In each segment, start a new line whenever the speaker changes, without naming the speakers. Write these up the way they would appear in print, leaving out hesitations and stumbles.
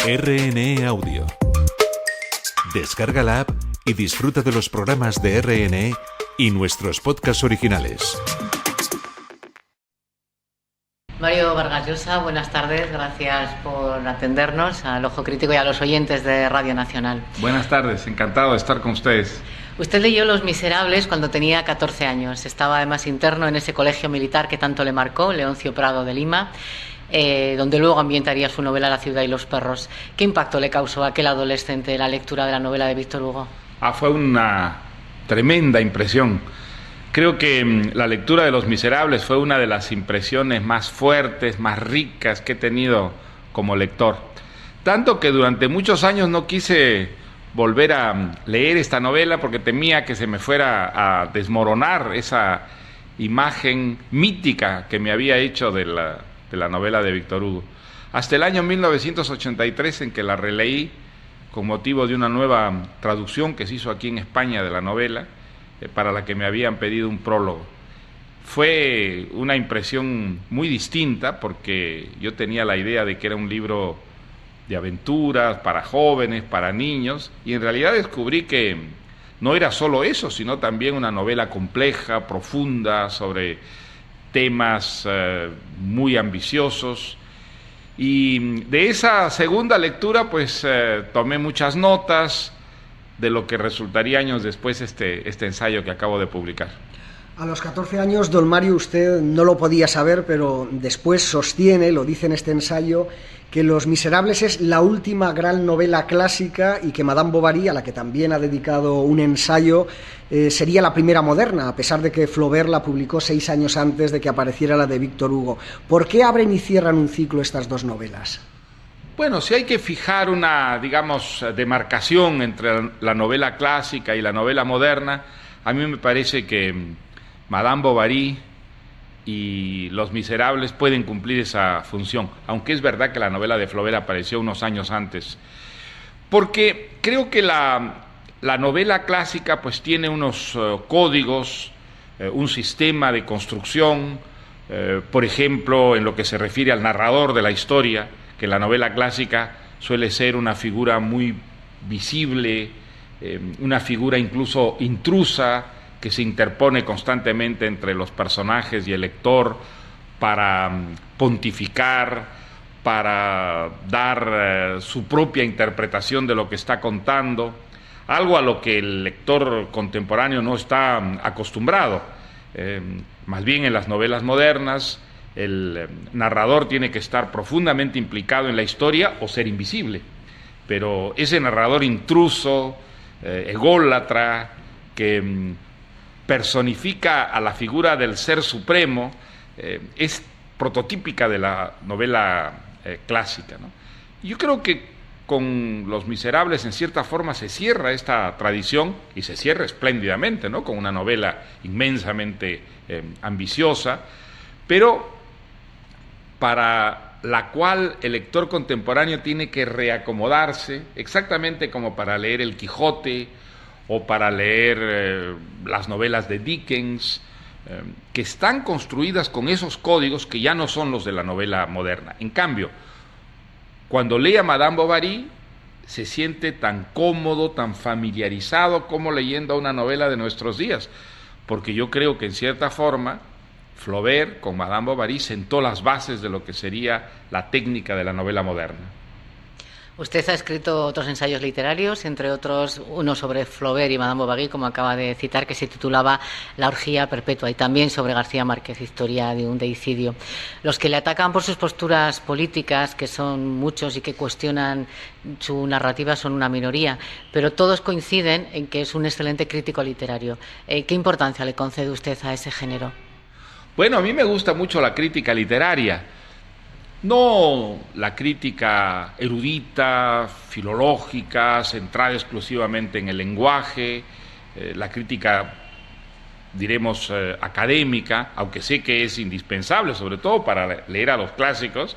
RNE Audio. Descarga la app y disfruta de los programas de RNE y nuestros podcasts originales.
Mario Vargas Llosa, buenas tardes, gracias por atendernos al Ojo Crítico y a los oyentes de Radio Nacional.
Buenas tardes, encantado de estar con ustedes.
Usted leyó Los Miserables cuando tenía 14 años, estaba además interno en ese colegio militar que tanto le marcó, Leoncio Prado de Lima, donde luego ambientaría su novela La ciudad y los perros. ¿Qué impacto le causó a aquel adolescente la lectura de la novela de Víctor Hugo?
Fue una tremenda impresión. Creo que la lectura de Los Miserables fue una de las impresiones más fuertes, más ricas que he tenido como lector. Tanto que durante muchos años no quise volver a leer esta novela porque temía que se me fuera a desmoronar esa imagen mítica que me había hecho de la novela de Víctor Hugo. Hasta el año 1983, en que la releí con motivo de una nueva traducción que se hizo aquí en España de la novela, para la que me habían pedido un prólogo. Fue una impresión muy distinta porque yo tenía la idea de que era un libro de aventuras para jóvenes, para niños, y en realidad descubrí que no era solo eso, sino también una novela compleja, profunda, sobre temas muy ambiciosos. Y de esa segunda lectura pues tomé muchas notas de lo que resultaría años después este ensayo que acabo de publicar.
A los 14 años, don Mario, usted no lo podía saber, pero después sostiene, lo dice en este ensayo, que Los Miserables es la última gran novela clásica y que Madame Bovary, a la que también ha dedicado un ensayo, sería la primera moderna, a pesar de que Flaubert la publicó 6 años antes de que apareciera la de Víctor Hugo. ¿Por qué abren y cierran un ciclo estas dos novelas?
Bueno, si hay que fijar una, digamos, demarcación entre la novela clásica y la novela moderna, a mí me parece que Madame Bovary y Los Miserables pueden cumplir esa función, aunque es verdad que la novela de Flaubert apareció unos años antes, porque creo que la novela clásica pues tiene unos códigos, un sistema de construcción, por ejemplo, en lo que se refiere al narrador de la historia, que la novela clásica suele ser una figura muy visible, una figura incluso intrusa, que se interpone constantemente entre los personajes y el lector para pontificar, para dar su propia interpretación de lo que está contando, algo a lo que el lector contemporáneo no está acostumbrado. Más bien en las novelas modernas, el narrador tiene que estar profundamente implicado en la historia o ser invisible, pero ese narrador intruso, ególatra, que personifica a la figura del ser supremo, es prototípica de la novela clásica, ¿no? Yo creo que con Los Miserables en cierta forma se cierra esta tradición y se cierra espléndidamente, ¿no? Con una novela inmensamente ambiciosa, pero para la cual el lector contemporáneo tiene que reacomodarse, exactamente como para leer El Quijote o para leer las novelas de Dickens, que están construidas con esos códigos que ya no son los de la novela moderna. En cambio, cuando lee a Madame Bovary, se siente tan cómodo, tan familiarizado como leyendo una novela de nuestros días, porque yo creo que en cierta forma Flaubert con Madame Bovary sentó las bases de lo que sería la técnica de la novela moderna.
Usted ha escrito otros ensayos literarios, entre otros uno sobre Flaubert y Madame Bovary, como acaba de citar, que se titulaba La orgía perpetua, y también sobre García Márquez, Historia de un deicidio. Los que le atacan por sus posturas políticas, que son muchos y que cuestionan su narrativa, son una minoría, pero todos coinciden en que es un excelente crítico literario. ¿Qué importancia le concede usted a ese género?
Bueno, a mí me gusta mucho la crítica literaria. No la crítica erudita, filológica, centrada exclusivamente en el lenguaje, la crítica, diremos, académica, aunque sé que es indispensable, sobre todo para leer a los clásicos.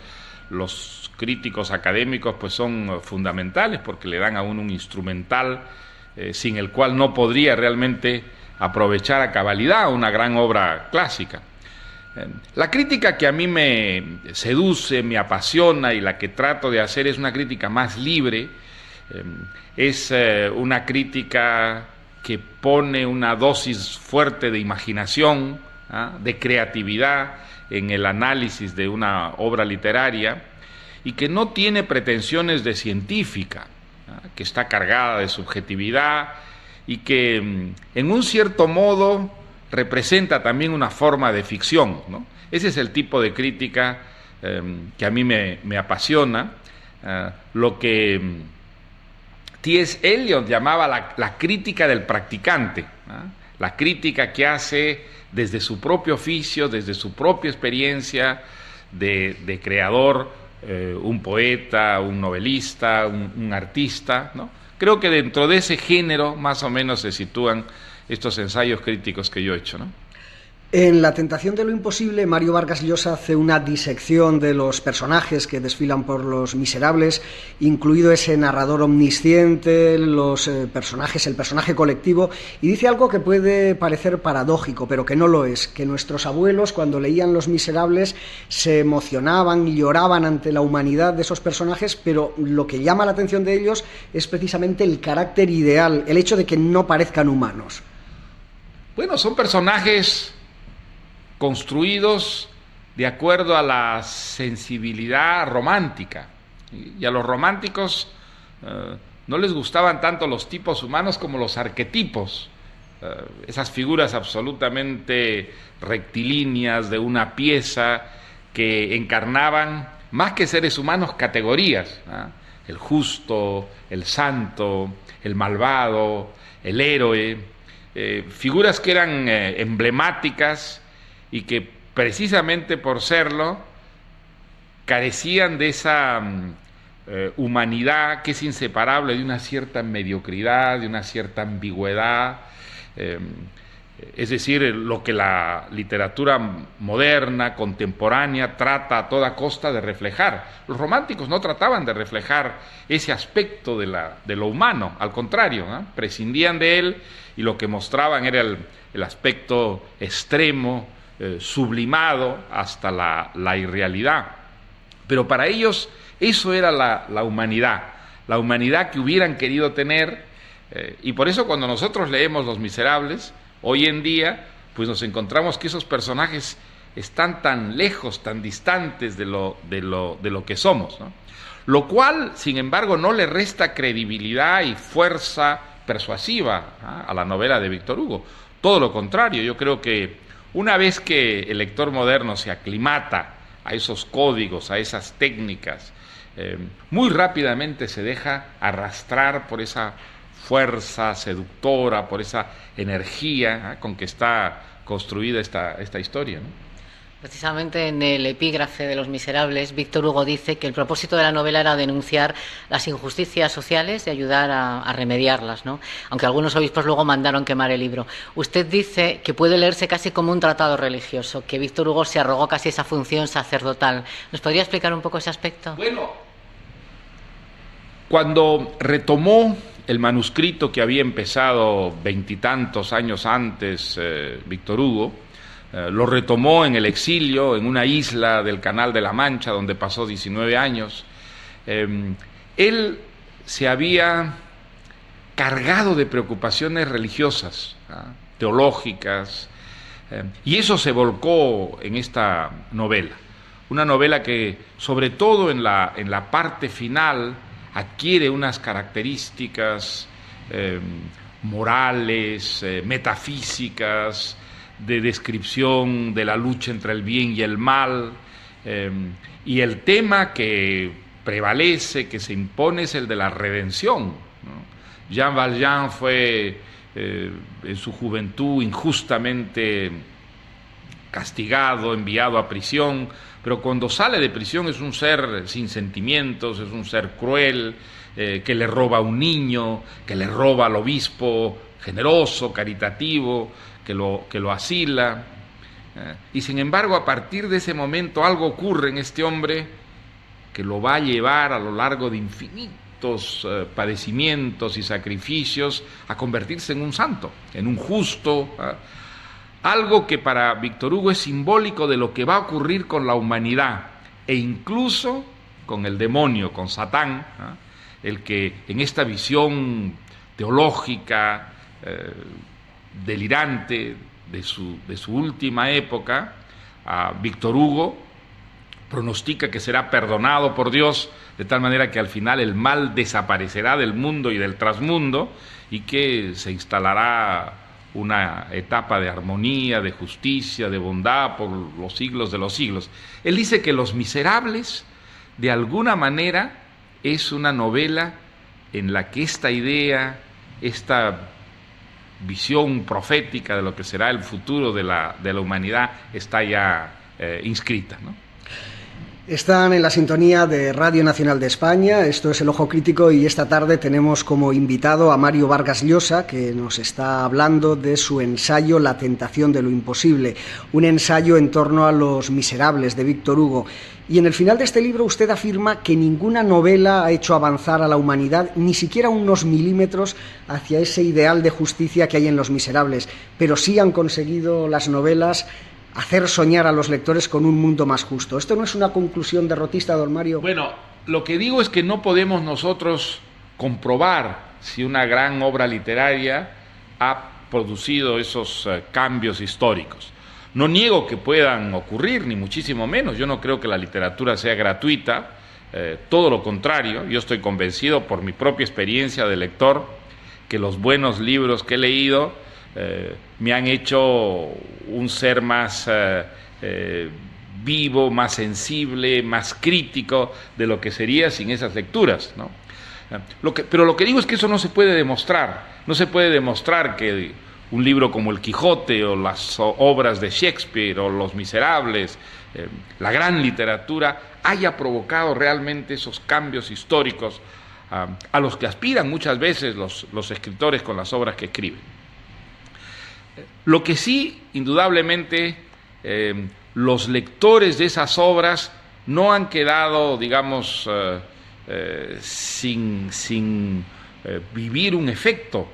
Los críticos académicos pues son fundamentales porque le dan a uno un instrumental sin el cual no podría realmente aprovechar a cabalidad una gran obra clásica. La crítica que a mí me seduce, me apasiona y la que trato de hacer es una crítica más libre, es una crítica que pone una dosis fuerte de imaginación, de creatividad en el análisis de una obra literaria y que no tiene pretensiones de científica, que está cargada de subjetividad y que en un cierto modo representa también una forma de ficción, ¿no? Ese es el tipo de crítica que a mí me apasiona, lo que T.S. Eliot llamaba la crítica del practicante, la crítica que hace desde su propio oficio, desde su propia experiencia de creador, un poeta, un novelista, un artista, ¿no? Creo que dentro de ese género más o menos se sitúan estos ensayos críticos que yo he hecho, ¿no?
En La tentación de lo imposible, Mario Vargas Llosa hace una disección de los personajes que desfilan por Los Miserables, incluido ese narrador omnisciente, los personajes, el personaje colectivo, y dice algo que puede parecer paradójico, pero que no lo es, que nuestros abuelos, cuando leían Los Miserables, se emocionaban y lloraban ante la humanidad de esos personajes, pero lo que llama la atención de ellos es precisamente el carácter ideal, el hecho de que no parezcan humanos.
Bueno, son personajes construidos de acuerdo a la sensibilidad romántica. Y a los románticos no les gustaban tanto los tipos humanos como los arquetipos, esas figuras absolutamente rectilíneas de una pieza que encarnaban, más que seres humanos, categorías, el justo, el santo, el malvado, el héroe, figuras que eran emblemáticas y que precisamente por serlo carecían de esa humanidad que es inseparable de una cierta mediocridad, de una cierta ambigüedad, es decir, lo que la literatura moderna, contemporánea, trata a toda costa de reflejar. Los románticos no trataban de reflejar ese aspecto de lo humano, al contrario, prescindían de él y lo que mostraban era el aspecto extremo, sublimado hasta la irrealidad. Pero para ellos eso era la humanidad que hubieran querido tener, y por eso cuando nosotros leemos Los Miserables, hoy en día, pues nos encontramos que esos personajes están tan lejos, tan distantes de lo que somos, ¿no? Lo cual, sin embargo, no le resta credibilidad y fuerza persuasiva a la novela de Víctor Hugo. Todo lo contrario, yo creo que una vez que el lector moderno se aclimata a esos códigos, a esas técnicas, muy rápidamente se deja arrastrar por esa fuerza seductora, por esa energía con que está construida esta historia, ¿no?
Precisamente en el epígrafe de Los Miserables, Víctor Hugo dice que el propósito de la novela era denunciar las injusticias sociales y ayudar a remediarlas, ¿no? Aunque algunos obispos luego mandaron quemar el libro. Usted dice que puede leerse casi como un tratado religioso, que Víctor Hugo se arrogó casi esa función sacerdotal. ¿Nos podría explicar un poco ese aspecto?
Bueno, cuando retomó el manuscrito que había empezado 20 y tantos años antes Víctor Hugo, lo retomó en el exilio, en una isla del Canal de la Mancha, donde pasó 19 años. Él se había cargado de preocupaciones religiosas, teológicas, y eso se volcó en esta novela. Una novela que, sobre todo en la parte final, adquiere unas características morales, metafísicas, de descripción de la lucha entre el bien y el mal, y el tema que prevalece, que se impone, es el de la redención, ¿no? Jean Valjean fue en su juventud injustamente castigado, enviado a prisión, pero cuando sale de prisión es un ser sin sentimientos, es un ser cruel, que le roba a un niño, que le roba al obispo generoso, caritativo, que lo asila, y sin embargo a partir de ese momento algo ocurre en este hombre que lo va a llevar a lo largo de infinitos padecimientos y sacrificios a convertirse en un santo, en un justo, algo que para Víctor Hugo es simbólico de lo que va a ocurrir con la humanidad e incluso con el demonio, con Satán, el que en esta visión teológica delirante de su última época, Víctor Hugo pronostica que será perdonado por Dios de tal manera que al final el mal desaparecerá del mundo y del trasmundo y que se instalará una etapa de armonía, de justicia, de bondad por los siglos de los siglos. Él dice que Los Miserables, de alguna manera, es una novela en la que esta idea, esta visión profética de lo que será el futuro de la humanidad está ya inscrita, ¿no?
Están en la sintonía de Radio Nacional de España, esto es El Ojo Crítico y esta tarde tenemos como invitado a Mario Vargas Llosa, que nos está hablando de su ensayo La tentación de lo imposible, un ensayo en torno a Los Miserables de Víctor Hugo. Y en el final de este libro usted afirma que ninguna novela ha hecho avanzar a la humanidad ni siquiera unos milímetros hacia ese ideal de justicia que hay en Los Miserables, pero sí han conseguido las novelas hacer soñar a los lectores con un mundo más justo. ¿Esto no es una conclusión derrotista, don Mario?
Bueno, lo que digo es que no podemos nosotros comprobar si una gran obra literaria ha producido esos cambios históricos. No niego que puedan ocurrir, ni muchísimo menos. Yo no creo que la literatura sea gratuita, todo lo contrario. Yo estoy convencido por mi propia experiencia de lector que los buenos libros que he leído me han hecho un ser más vivo, más sensible, más crítico de lo que sería sin esas lecturas, ¿no? Pero lo que digo es que eso no se puede demostrar. No se puede demostrar que un libro como El Quijote o las obras de Shakespeare o Los Miserables, la gran literatura, haya provocado realmente esos cambios históricos a los que aspiran muchas veces los escritores con las obras que escriben. Lo que sí, indudablemente, los lectores de esas obras no han quedado, digamos, sin vivir un efecto,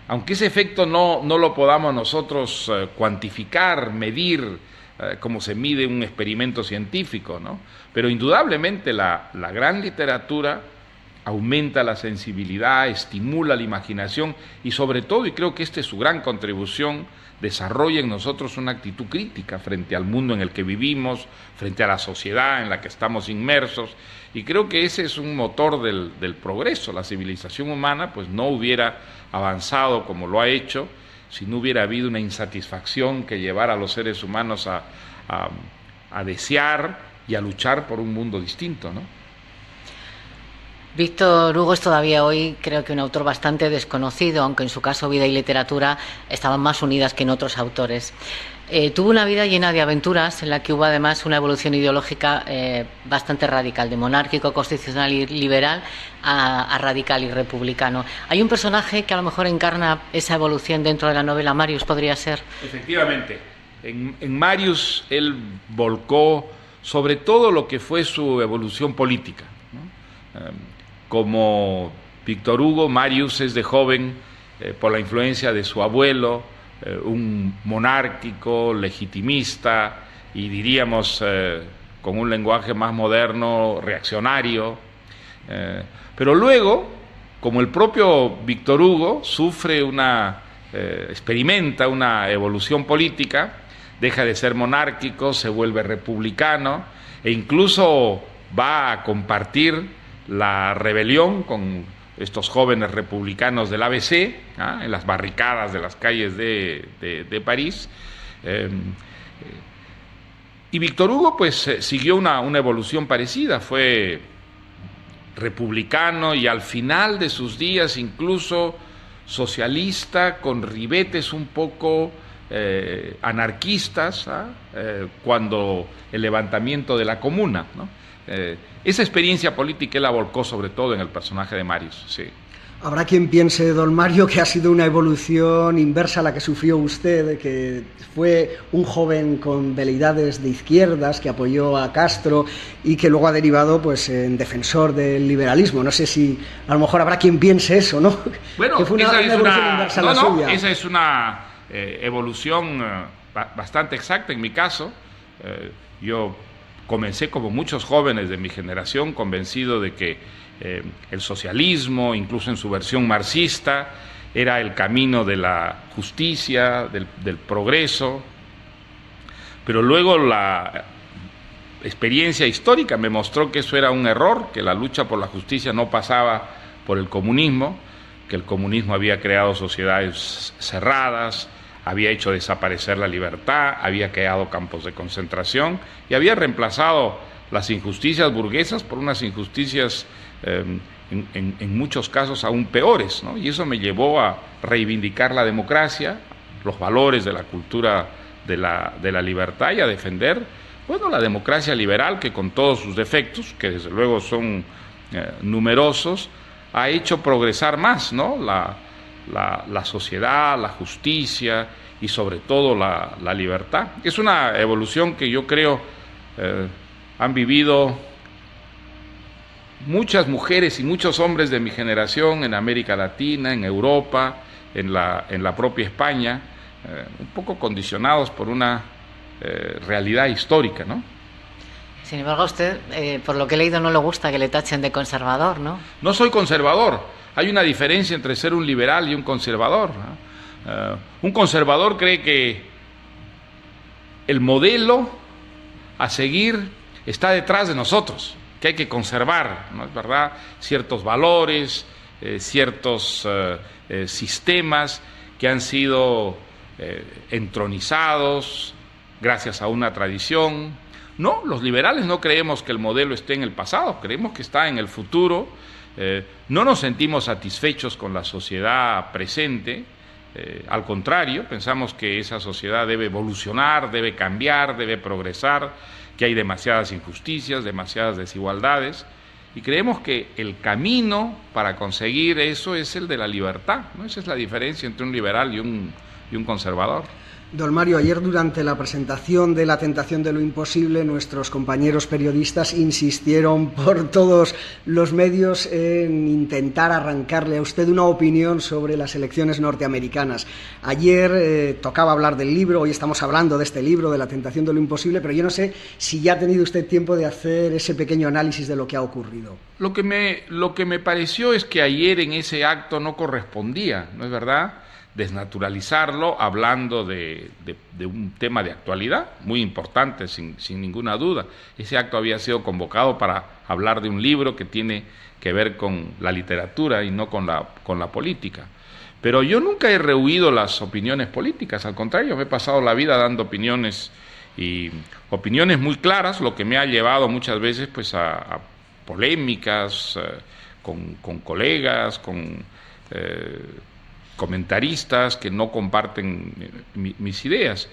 aunque ese efecto no lo podamos nosotros cuantificar, medir, como se mide un experimento científico, ¿no? Pero indudablemente la gran literatura aumenta la sensibilidad, estimula la imaginación y sobre todo, y creo que esta es su gran contribución, desarrolla en nosotros una actitud crítica frente al mundo en el que vivimos, frente a la sociedad en la que estamos inmersos, y creo que ese es un motor del progreso. La civilización humana pues no hubiera avanzado como lo ha hecho si no hubiera habido una insatisfacción que llevara a los seres humanos a desear y a luchar por un mundo distinto, ¿no?
Víctor Hugo es todavía hoy, creo que un autor bastante desconocido, aunque en su caso vida y literatura estaban más unidas que en otros autores. Tuvo una vida llena de aventuras en la que hubo además una evolución ideológica bastante radical, de monárquico, constitucional y liberal a radical y republicano. Hay un personaje que a lo mejor encarna esa evolución dentro de la novela. Marius podría ser.
Efectivamente, en Marius él volcó sobre todo lo que fue su evolución política, ¿no? Como Víctor Hugo, Marius es de joven, por la influencia de su abuelo, un monárquico, legitimista y diríamos con un lenguaje más moderno, reaccionario. Pero luego, como el propio Víctor Hugo, experimenta una evolución política, deja de ser monárquico, se vuelve republicano e incluso va a compartir la rebelión con estos jóvenes republicanos del ABC, en las barricadas de las calles de París. Y Víctor Hugo pues siguió una evolución parecida, fue republicano y al final de sus días incluso socialista, con ribetes un poco anarquistas, cuando el levantamiento de la Comuna, ¿no? Esa experiencia política él la volcó sobre todo en el personaje de Marius, sí.
Habrá quien piense, don Mario, que ha sido una evolución inversa a la que sufrió usted, que fue un joven con veleidades de izquierdas, que apoyó a Castro y que luego ha derivado pues en defensor del liberalismo. No sé si a lo mejor habrá quien piense eso, ¿no?
Bueno,
que fue una evolución inversa a la suya.
Esa es una evolución bastante exacta. En mi caso, yo comencé como muchos jóvenes de mi generación, convencido de que el socialismo, incluso en su versión marxista, era el camino de la justicia, del progreso, pero luego la experiencia histórica me mostró que eso era un error, que la lucha por la justicia no pasaba por el comunismo, que el comunismo había creado sociedades cerradas, había hecho desaparecer la libertad, había creado campos de concentración y había reemplazado las injusticias burguesas por unas injusticias en muchos casos aún peores, ¿no? Y eso me llevó a reivindicar la democracia, los valores de la cultura de la libertad y a defender, bueno, la democracia liberal, que con todos sus defectos, que desde luego son numerosos, ha hecho progresar más, ¿no? La sociedad, la justicia y sobre todo la libertad. Es una evolución que yo creo han vivido muchas mujeres y muchos hombres de mi generación en América Latina, en Europa, en la propia España, un poco condicionados por una realidad histórica, ¿no?
Sin embargo, a usted, por lo que he leído, no le gusta que le tachen de conservador, ¿no?
No soy conservador. Hay una diferencia entre ser un liberal y un conservador, ¿no? Un conservador cree que el modelo a seguir está detrás de nosotros, que hay que conservar, ¿no es verdad?, ciertos valores, ciertos sistemas que han sido entronizados gracias a una tradición. No, los liberales no creemos que el modelo esté en el pasado, creemos que está en el futuro. No nos sentimos satisfechos con la sociedad presente, al contrario, pensamos que esa sociedad debe evolucionar, debe cambiar, debe progresar, que hay demasiadas injusticias, demasiadas desigualdades, y creemos que el camino para conseguir eso es el de la libertad, ¿no? Esa es la diferencia entre un liberal y un conservador.
Don Mario, ayer durante la presentación de La tentación de lo imposible, nuestros compañeros periodistas insistieron por todos los medios en intentar arrancarle a usted una opinión sobre las elecciones norteamericanas. Ayer tocaba hablar del libro, hoy estamos hablando de este libro, de La tentación de lo imposible, pero yo no sé si ya ha tenido usted tiempo de hacer ese pequeño análisis de lo que ha ocurrido.
Lo que me pareció es que ayer en ese acto no correspondía, ¿no es verdad?, desnaturalizarlo hablando de un tema de actualidad muy importante, sin ninguna duda. Ese acto había sido convocado para hablar de un libro que tiene que ver con la literatura y no con la política. Pero yo nunca he rehuido las opiniones políticas, al contrario, me he pasado la vida dando opiniones y opiniones muy claras, lo que me ha llevado muchas veces pues a polémicas con colegas, con comentaristas que no comparten mis ideas.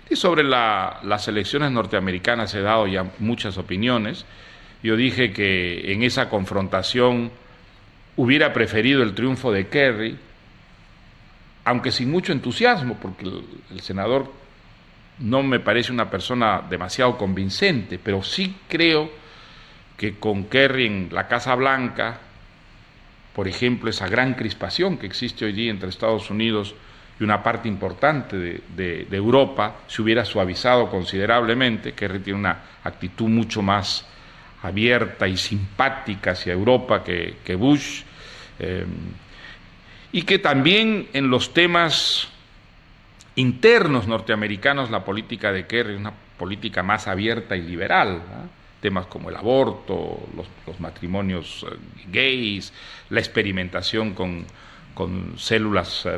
Y sobre las elecciones norteamericanas he dado ya muchas opiniones. Yo dije que en esa confrontación hubiera preferido el triunfo de Kerry, aunque sin mucho entusiasmo, porque el senador no me parece una persona demasiado convincente, pero sí creo que con Kerry en la Casa Blanca, por ejemplo, esa gran crispación que existe hoy día entre Estados Unidos y una parte importante de Europa se hubiera suavizado considerablemente. Kerry tiene una actitud mucho más abierta y simpática hacia Europa que Bush, y que también en los temas internos norteamericanos la política de Kerry es una política más abierta y liberal, ¿no? Temas como el aborto, los matrimonios gays, la experimentación con células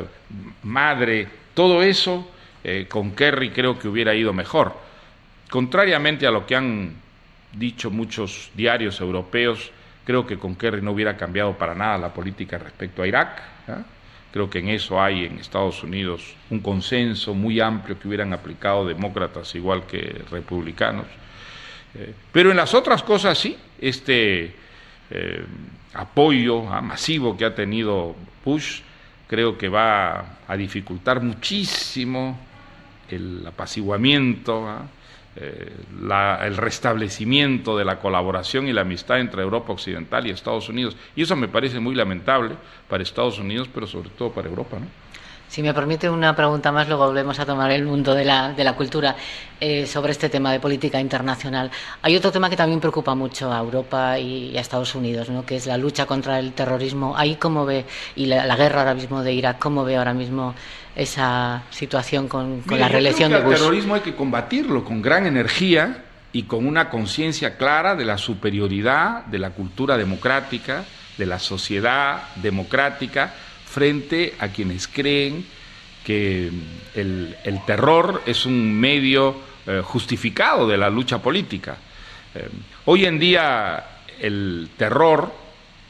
madre, todo eso con Kerry creo que hubiera ido mejor. Contrariamente a lo que han dicho muchos diarios europeos, creo que con Kerry no hubiera cambiado para nada la política respecto a Irak, ¿eh? Creo que en eso hay en Estados Unidos un consenso muy amplio que hubieran aplicado demócratas igual que republicanos. Pero en las otras cosas sí, apoyo masivo que ha tenido Bush creo que va a dificultar muchísimo el apaciguamiento, el restablecimiento de la colaboración y la amistad entre Europa Occidental y Estados Unidos. Y eso me parece muy lamentable para Estados Unidos, pero sobre todo para Europa, ¿no?
Si me permite una pregunta más, luego volvemos a tomar el mundo de la cultura sobre este tema de política internacional. Hay otro tema que también preocupa mucho a Europa y a Estados Unidos, ¿no?, que es la lucha contra el terrorismo. Ahí, ¿cómo ve, y la guerra ahora mismo de Irak, cómo ve ahora mismo esa situación con la reelección de Bush?
El terrorismo hay que combatirlo con gran energía y con una conciencia clara de la superioridad de la cultura democrática, de la sociedad democrática, frente a quienes creen que el terror es un medio justificado de la lucha política. Hoy en día el terror,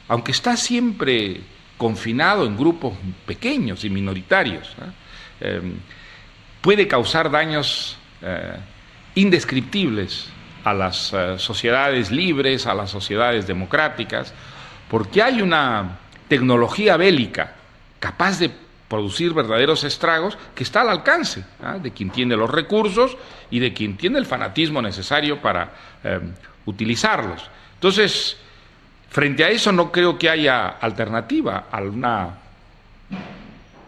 aunque está siempre confinado en grupos pequeños y minoritarios, puede causar daños indescriptibles a las sociedades libres, a las sociedades democráticas, porque hay una tecnología bélica capaz de producir verdaderos estragos que está al alcance de quien tiene los recursos y de quien tiene el fanatismo necesario para utilizarlos. Entonces, frente a eso no creo que haya alternativa a una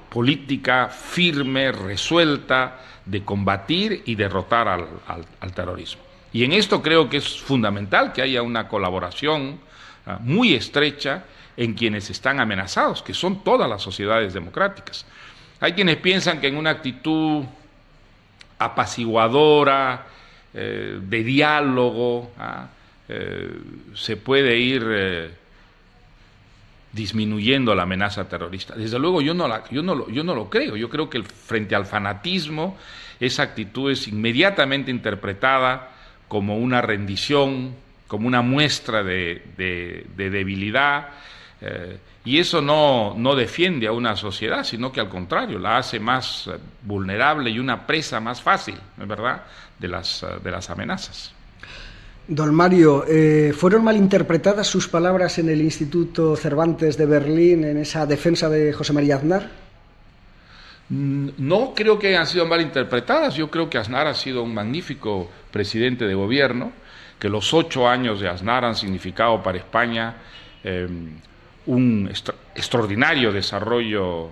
política firme, resuelta, de combatir y derrotar al terrorismo. Y en esto creo que es fundamental que haya una colaboración muy estrecha en quienes están amenazados, que son todas las sociedades democráticas. Hay quienes piensan que en una actitud apaciguadora, de diálogo, se puede ir disminuyendo la amenaza terrorista. Desde luego yo no lo creo. Yo creo que frente al fanatismo esa actitud es inmediatamente interpretada como una rendición, como una muestra de debilidad, y eso no defiende a una sociedad, sino que al contrario, la hace más vulnerable y una presa más fácil, ¿no es verdad?, de las amenazas.
Don Mario, ¿fueron malinterpretadas sus palabras en el Instituto Cervantes de Berlín en esa defensa de José María Aznar?
No creo que hayan sido malinterpretadas. Yo creo que Aznar ha sido un magnífico presidente de gobierno, que los 8 años de Aznar han significado para España un extraordinario desarrollo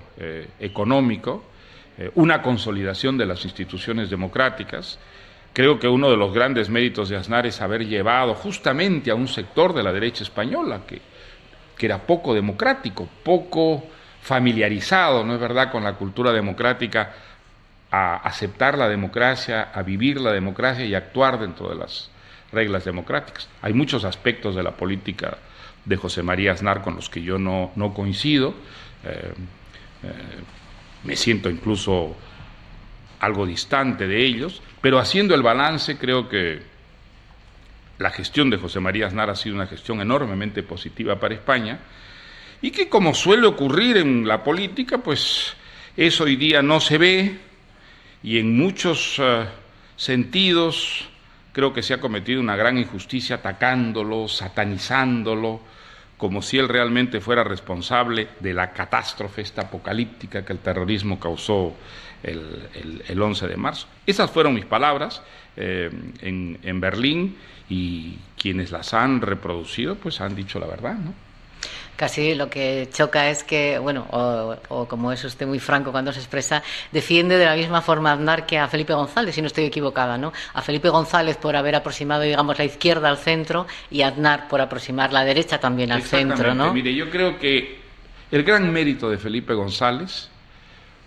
económico, una consolidación de las instituciones democráticas. Creo que uno de los grandes méritos de Aznar es haber llevado justamente a un sector de la derecha española que era poco democrático, poco familiarizado, ¿no es verdad?, con la cultura democrática, a aceptar la democracia, a vivir la democracia y a actuar dentro de las reglas democráticas. Hay muchos aspectos de la política de José María Aznar con los que yo no coincido, me siento incluso algo distante de ellos, pero haciendo el balance creo que la gestión de José María Aznar ha sido una gestión enormemente positiva para España y que, como suele ocurrir en la política, pues eso hoy día no se ve y en muchos sentidos creo que se ha cometido una gran injusticia atacándolo, satanizándolo, como si él realmente fuera responsable de la catástrofe esta apocalíptica que el terrorismo causó el 11 de marzo. Esas fueron mis palabras en Berlín, y quienes las han reproducido pues han dicho la verdad, ¿no?
Casi lo que choca es que, bueno, o como es usted muy franco cuando se expresa, defiende de la misma forma a Aznar que a Felipe González, si no estoy equivocada, ¿no? A Felipe González por haber aproximado, digamos, la izquierda al centro, y a Aznar por aproximar la derecha también al centro, ¿no?
Mire, yo creo que el gran mérito de Felipe González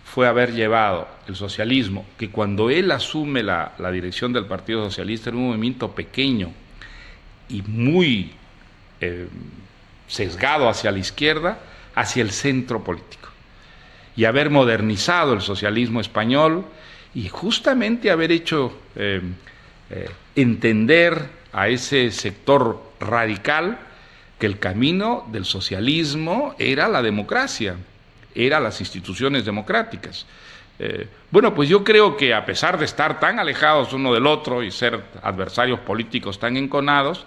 fue haber llevado el socialismo, que cuando él asume la dirección del Partido Socialista era un movimiento pequeño y muy sesgado hacia la izquierda, hacia el centro político, y haber modernizado el socialismo español y justamente haber hecho entender a ese sector radical que el camino del socialismo era la democracia, eran las instituciones democráticas. Bueno, pues yo creo que a pesar de estar tan alejados uno del otro y ser adversarios políticos tan enconados,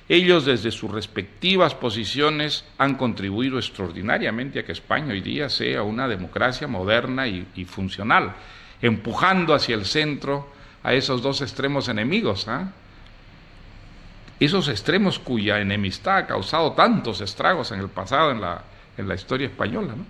ellos desde sus respectivas posiciones han contribuido extraordinariamente a que España hoy día sea una democracia moderna y funcional, empujando hacia el centro a esos dos extremos enemigos, esos extremos cuya enemistad ha causado tantos estragos en el pasado en la historia española, ¿no?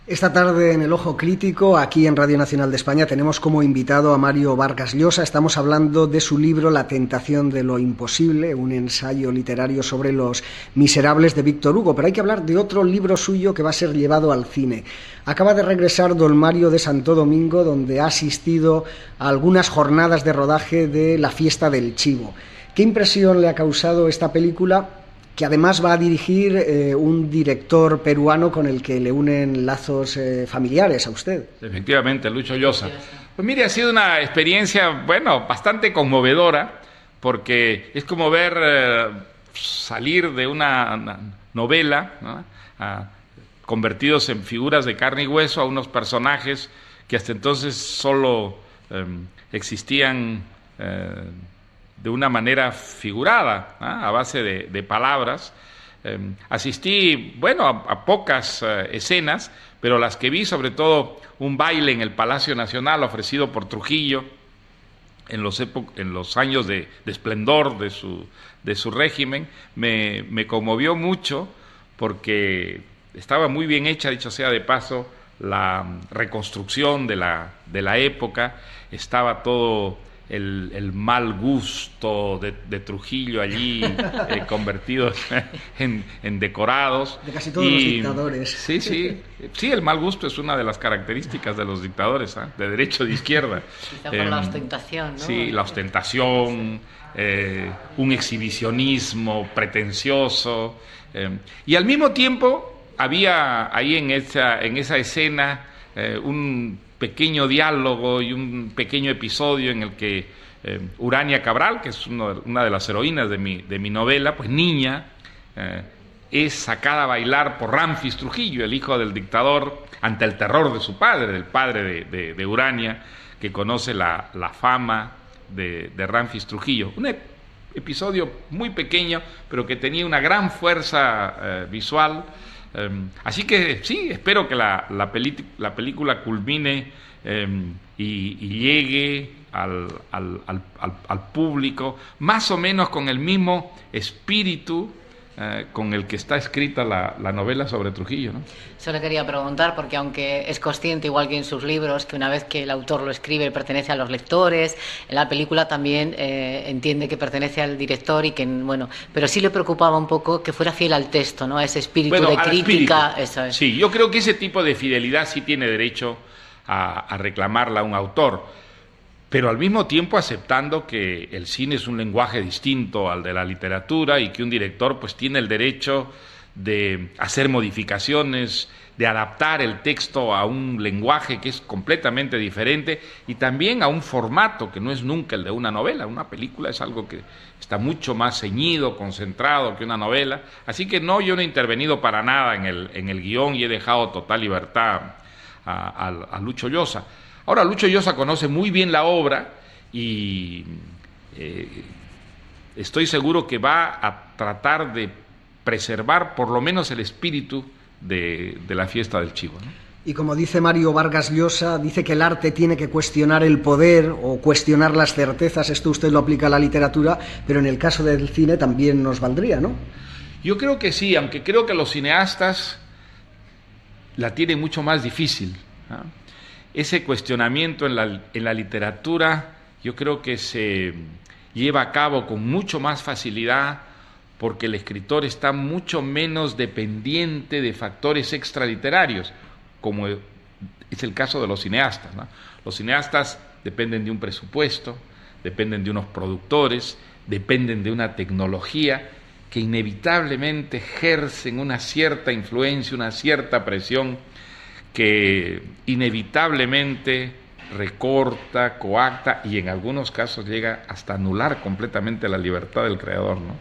Esta tarde en El Ojo Crítico, aquí en Radio Nacional de España, tenemos como invitado a Mario Vargas Llosa. Estamos hablando de su libro La tentación de lo imposible, un ensayo literario sobre Los Miserables de Víctor Hugo. Pero hay que hablar de otro libro suyo que va a ser llevado al cine. Acaba de regresar don Mario de Santo Domingo, donde ha asistido a algunas jornadas de rodaje de La Fiesta del Chivo. ¿Qué impresión le ha causado esta película, que además va a dirigir un director peruano con el que le unen lazos familiares a usted?
Efectivamente, Lucho Llosa. Pues mire, ha sido una experiencia, bueno, bastante conmovedora, porque es como ver salir de una novela, ¿no?, convertidos en figuras de carne y hueso a unos personajes que hasta entonces solo existían de una manera figurada, a base de palabras. Asistí, bueno, a pocas escenas, pero las que vi, sobre todo un baile en el Palacio Nacional ofrecido por Trujillo en los años de esplendor de su régimen, me conmovió mucho, porque estaba muy bien hecha, dicho sea de paso, la reconstrucción de la época. Estaba todo el mal gusto de Trujillo allí convertidos en decorados.
De casi todos los dictadores.
Sí, el mal gusto es una de las características de los dictadores, de derecha o de izquierda.
Quizá por la ostentación, ¿no?
Sí, la ostentación, un exhibicionismo pretencioso, y al mismo tiempo había ahí en esa escena un pequeño diálogo y un pequeño episodio en el que Urania Cabral, que es una de las heroínas de mi novela, pues niña, es sacada a bailar por Ramfis Trujillo, el hijo del dictador, ante el terror de su padre, del padre de Urania, que conoce la fama de Ramfis Trujillo. Un episodio muy pequeño, pero que tenía una gran fuerza visual. Así que sí, espero que la película culmine y llegue al público más o menos con el mismo espíritu con el que está escrita la novela sobre Trujillo, ¿no?
Eso le quería preguntar, porque aunque es consciente, igual que en sus libros, que una vez que el autor lo escribe pertenece a los lectores, en la película también entiende que pertenece al director, y que, bueno, pero sí le preocupaba un poco que fuera fiel al texto, ¿no?, a ese espíritu de crítica. Eso es.
Sí, yo creo que ese tipo de fidelidad sí tiene derecho a reclamarla un autor, pero al mismo tiempo aceptando que el cine es un lenguaje distinto al de la literatura, y que un director pues tiene el derecho de hacer modificaciones, de adaptar el texto a un lenguaje que es completamente diferente, y también a un formato que no es nunca el de una novela. Una película es algo que está mucho más ceñido, concentrado que una novela. Así que no, yo no he intervenido para nada en el guión, y he dejado total libertad a Lucho Llosa. Ahora, Lucho Llosa conoce muy bien la obra, y estoy seguro que va a tratar de preservar por lo menos el espíritu de la Fiesta del Chivo, ¿no?
Y como dice Mario Vargas Llosa, dice que el arte tiene que cuestionar el poder o cuestionar las certezas. Esto usted lo aplica a la literatura, pero en el caso del cine también nos valdría, ¿no?
Yo creo que sí, aunque creo que los cineastas la tienen mucho más difícil, ¿no? Ese cuestionamiento en la literatura yo creo que se lleva a cabo con mucho más facilidad, porque el escritor está mucho menos dependiente de factores extraliterarios, como es el caso de los cineastas, ¿no? Los cineastas dependen de un presupuesto, dependen de unos productores, dependen de una tecnología que inevitablemente ejercen una cierta influencia, una cierta presión, que inevitablemente recorta, coacta, y en algunos casos llega hasta anular completamente la libertad del creador, ¿no?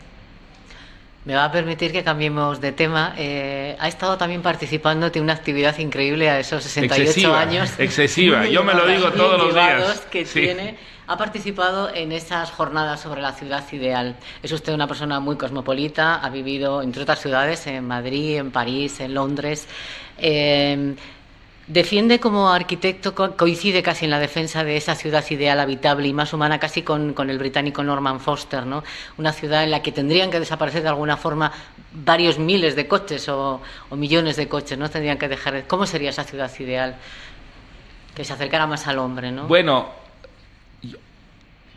Me va a permitir que cambiemos de tema. Ha estado también participando, tiene una actividad increíble a esos 68 años.
Excesiva, yo me lo digo todos los días.
Que sí. Tiene. Ha participado en esas jornadas sobre la ciudad ideal. Es usted una persona muy cosmopolita, ha vivido, entre otras ciudades, en Madrid, en París, en Londres. Defiende como arquitecto, coincide casi en la defensa de esa ciudad ideal, habitable y más humana, casi con el británico Norman Foster, ¿no? Una ciudad en la que tendrían que desaparecer de alguna forma varios miles de coches o millones de coches, ¿no? Tendrían que dejar. ¿Cómo sería esa ciudad ideal? Que se acercara más al hombre, ¿no?
Bueno,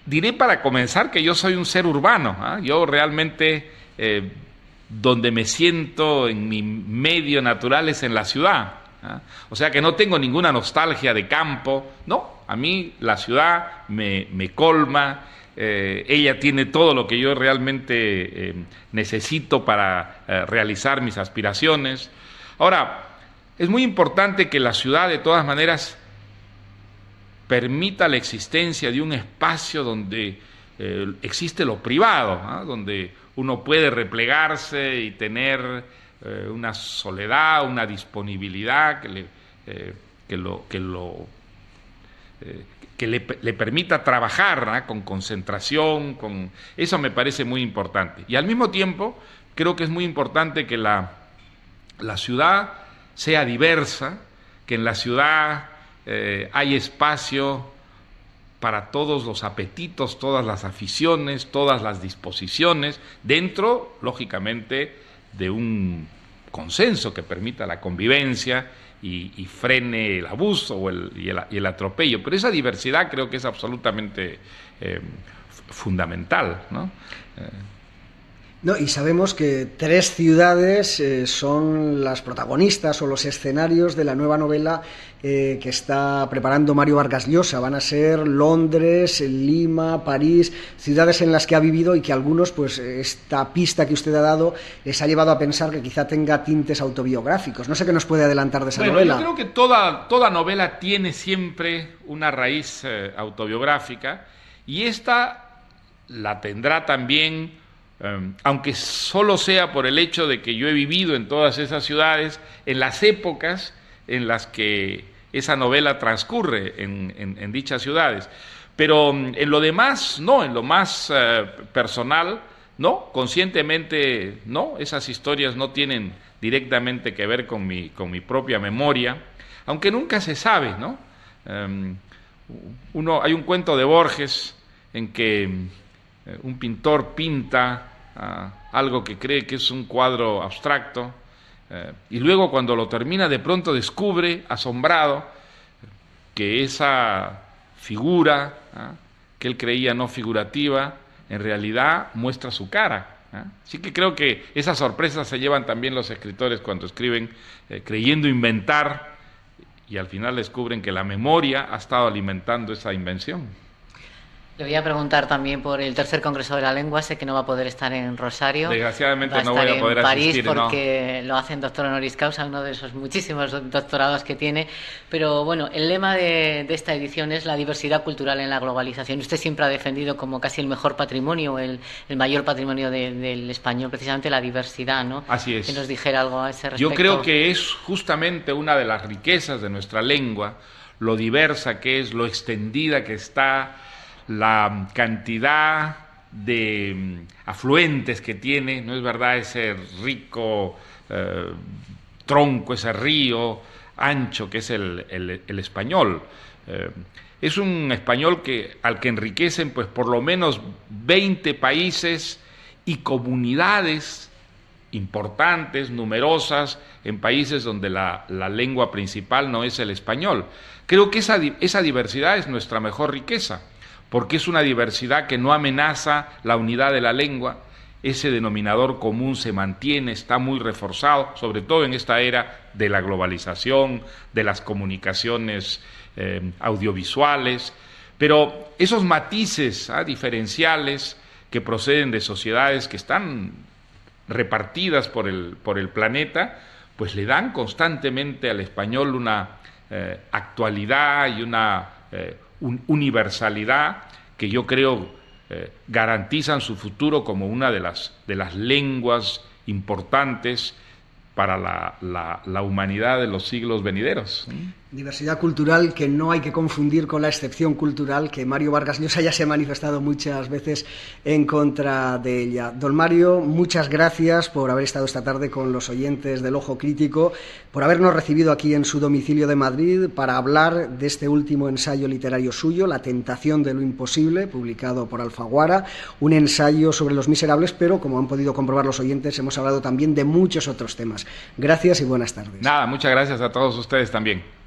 diré para comenzar que yo soy un ser urbano, ¿eh? Yo realmente donde me siento en mi medio natural es en la ciudad. O sea que no tengo ninguna nostalgia de campo, no, a mí la ciudad me colma, ella tiene todo lo que yo realmente necesito para realizar mis aspiraciones. Ahora, es muy importante que la ciudad de todas maneras permita la existencia de un espacio donde existe lo privado, ¿no? Donde uno puede replegarse y tener una soledad, una disponibilidad que le permita trabajar, ¿no? Con concentración, eso me parece muy importante. Y al mismo tiempo creo que es muy importante que la ciudad sea diversa, que en la ciudad hay espacio para todos los apetitos, todas las aficiones, todas las disposiciones, dentro, lógicamente, de un consenso que permita la convivencia y frene el abuso y el atropello. Pero esa diversidad creo que es absolutamente fundamental, ¿no?
No, y sabemos que 3 ciudades son las protagonistas o los escenarios de la nueva novela que está preparando Mario Vargas Llosa. Van a ser Londres, Lima, París, ciudades en las que ha vivido y que algunos, pues esta pista que usted ha dado, les ha llevado a pensar que quizá tenga tintes autobiográficos. No sé qué nos puede adelantar de esa novela.
Yo creo que toda novela tiene siempre una raíz autobiográfica, y esta la tendrá también. Aunque solo sea por el hecho de que yo he vivido en todas esas ciudades, en las épocas en las que esa novela transcurre en dichas ciudades. Pero en lo demás, no, en lo más personal, no, conscientemente no, esas historias no tienen directamente que ver con mi propia memoria, aunque nunca se sabe, ¿no? Hay un cuento de Borges en que un pintor pinta algo que cree que es un cuadro abstracto, y luego cuando lo termina de pronto descubre, asombrado, que esa figura que él creía no figurativa, en realidad muestra su cara. Así que creo que esas sorpresas se llevan también los escritores cuando escriben creyendo inventar, y al final descubren que la memoria ha estado alimentando esa invención.
Le voy a preguntar también por el tercer Congreso de la Lengua. Sé que no va a poder estar en Rosario.
Desgraciadamente no voy a poder asistir.
Va a estar en París porque lo hacen doctor honoris causa, uno de esos muchísimos doctorados que tiene. Pero bueno, el lema de esta edición es la diversidad cultural en la globalización. Usted siempre ha defendido como casi el mejor patrimonio, el mayor patrimonio del español, precisamente la diversidad, ¿no?
Así es.
Que nos dijera algo a ese respecto.
Yo creo que es justamente una de las riquezas de nuestra lengua, lo diversa que es, lo extendida que está, la cantidad de afluentes que tiene, ¿no es verdad? Ese rico tronco, ese río ancho que es el español. Es un español al que enriquecen pues por lo menos 20 países y comunidades importantes, numerosas, en países donde la lengua principal no es el español. Creo que esa diversidad es nuestra mejor riqueza, porque es una diversidad que no amenaza la unidad de la lengua. Ese denominador común se mantiene, está muy reforzado, sobre todo en esta era de la globalización, de las comunicaciones audiovisuales, pero esos matices diferenciales que proceden de sociedades que están repartidas por el planeta, pues le dan constantemente al español una actualidad y una universalidad que yo creo garantizan su futuro como una de las lenguas importantes para la humanidad de los siglos venideros.
Diversidad cultural que no hay que confundir con la excepción cultural, que Mario Vargas Llosa ya se ha manifestado muchas veces en contra de ella. Don Mario, muchas gracias por haber estado esta tarde con los oyentes del Ojo Crítico, por habernos recibido aquí en su domicilio de Madrid para hablar de este último ensayo literario suyo, La tentación de lo imposible, publicado por Alfaguara, un ensayo sobre Los Miserables, pero como han podido comprobar los oyentes, hemos hablado también de muchos otros temas. Gracias y buenas tardes.
Nada, muchas gracias a todos ustedes también.